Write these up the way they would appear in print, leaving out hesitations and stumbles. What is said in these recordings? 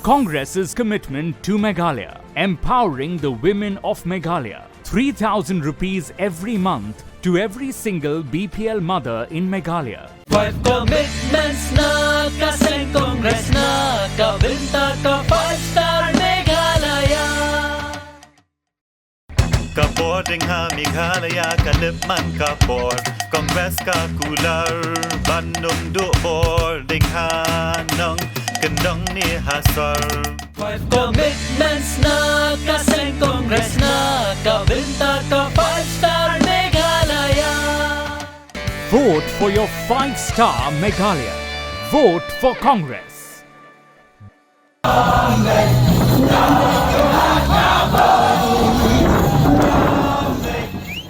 Congress's commitment to Meghalaya, empowering the women of Meghalaya. 3,000 rupees every month to every single BPL mother in Meghalaya. 5 commitments na kasing Congress na kabinta ka 5-star Meghalaya. Kapor ding ha Meghalaya kadipman kapor Congress ka kular Bandung du bor ding ha nong kendong ni hasar 5 commitments na kasing Congress na kabinta ka 5-star Meghalaya. Vote for your 5-star Meghalaya. Vote for Congress.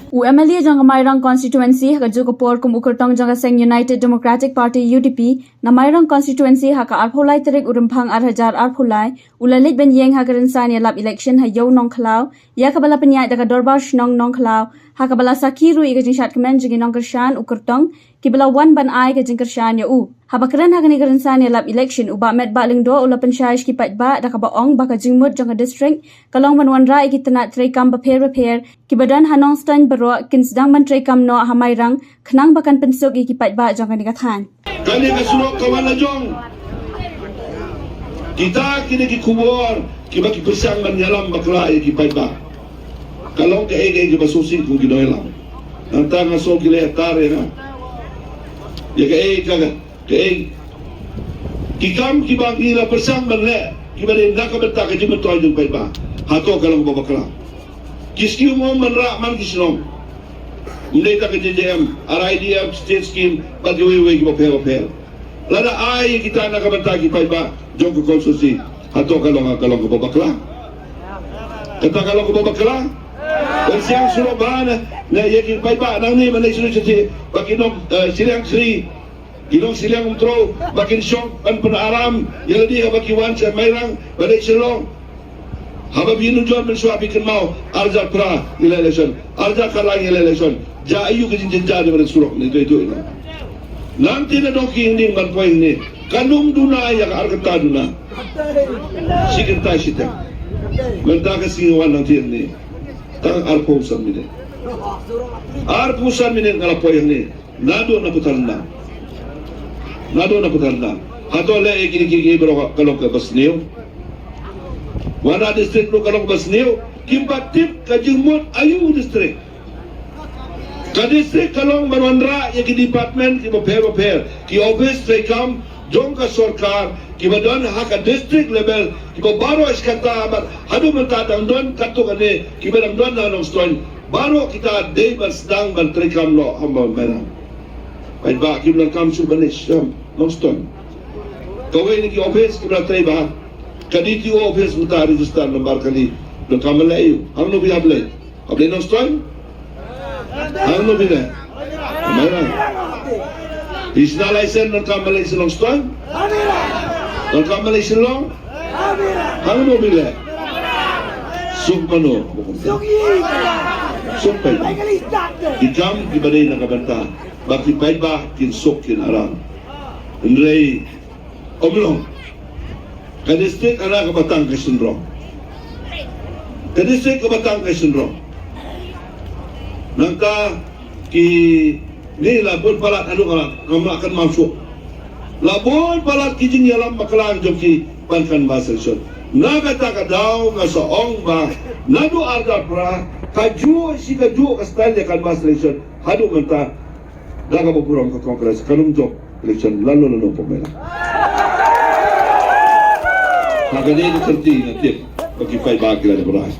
UMLA jang Mairang constituency haka Jukapur kum ukurtong jang Seng United Democratic Party UDP na Mairang constituency haka arpholai terik urumphang 8,000 arpholai ulalit ben yeng haka rinsan ya lap election ha yo nong khlaw ya kabala penyai daka dorbar shnong nong khlaw haka bala sakiru iga jingshat kemen jigi nong kershan ukurtong kibala wan ban ai ka jing kershan ya u habakran haka ni rinsan ya lap election uba Metbah Lyngdoh ula pensyaish ki Metbah daka baong baka Jingmut jang district kalong ban Wanrah iki Tnad Treikam beper kibadan hanong stan bero kin sedang ban Treikam no ha Mairang khnang bakan pensuk iki Metbah jang ni kathan kani kasulok kawan jong kita kini kubur kiba kipesang menyalam bakla iki Metbah kalau ke ege basusin kung ginoelam antang aso kile tare na ya ke kikam kiba kila pesang menle kiba ni nak benta ke jimut to jung Metbah hato kalau bakla kiski mo manra man kisnom Mendai tak ke JJM, RIDF, state scheme, bagi wewe kita pel. Lada ai kita nak benta kita ba jong ke konstitusi atau kalau ke babakla. Kata kalau ke babakla, bersiang suruh bana, na yakin ba nang ni mana suruh jadi bagi nom silang sri, ginong silang umtro, bagi syok an penaram, yang lebih bagi wan sa Mairang, balik silong. Haba binu jual mensuapikan mau arja pra election arja kalang election ja ayu ke jinja de surok ni itu nanti na doki ning ban poin ni kanum duna ya argata duna sikenta sita menta ka singwan nanti ni tang arpo samine ngala poin ni nado na putalna hato le ikiri bro kalong ka basniu Wanrah district lo kalau basniu kimbatip ka Jingmut ayu district ka district kalau Wanrah ya ki department ki boper ki office Treikam jong ka sarkar ki badon ha ka district level ki baro iskata bar hadu menta dang don katu kane ki badang don na nong stone baro kita day ban sedang ban Treikam lo hamba Mairang pai ba ki blan kam su banis nong stone kawe ni ki office ki blan Treikam kaditi office muta register nomor kali do kamalai hamno bi able non stoin hamno bi na Mairang isna license non kamalai non stoin non kamalai long hamno bi la sukmano sukpai ikam dibadai na kabanta bakti Metbah kin sok kin arang ndrei omlong Kadistrik anak kebatang ke sindrom. Kadistrik kebatang ke sindrom. Nangka ki ni labun palat anu ngam akan masuk. Labun palat kijing yalam bakalan joki pankan bahasa Isyarat. Naga tak daw nga sa ong ba nadu arda pra kaju kastan kan bahasa Isyarat. Hadu menta daga bopurong ka kongres kanum jok election lalu pemela. Maka dia dikerti nanti bagi Metbah kira beras.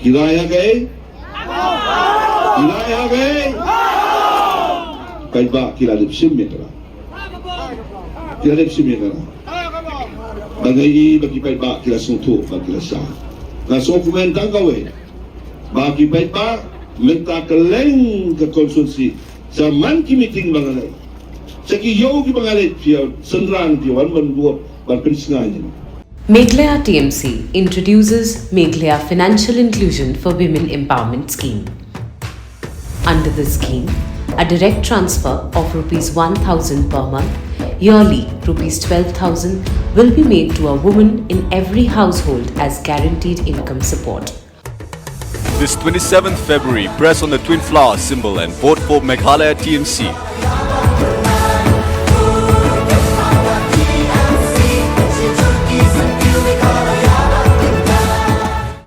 Kiraya ke? Metbah kira lepsim ya kira. Bagi Metbah kira suntuk bagi sah. Ngasok kumentang kawe. Bagi Metbah minta keleng ke konsumsi zaman ki meeting bangalai. Seki yo ki bangalai dia sendrang dia wan menbuat. Meghalaya TMC introduces Meghalaya Financial Inclusion for Women Empowerment Scheme. Under the scheme, a direct transfer of Rs 1,000 per month Yearly, rupees 12,000 will be made to a woman in every household as guaranteed income support. This 27th February, press on the twin flower symbol and vote for Meghalaya TMC.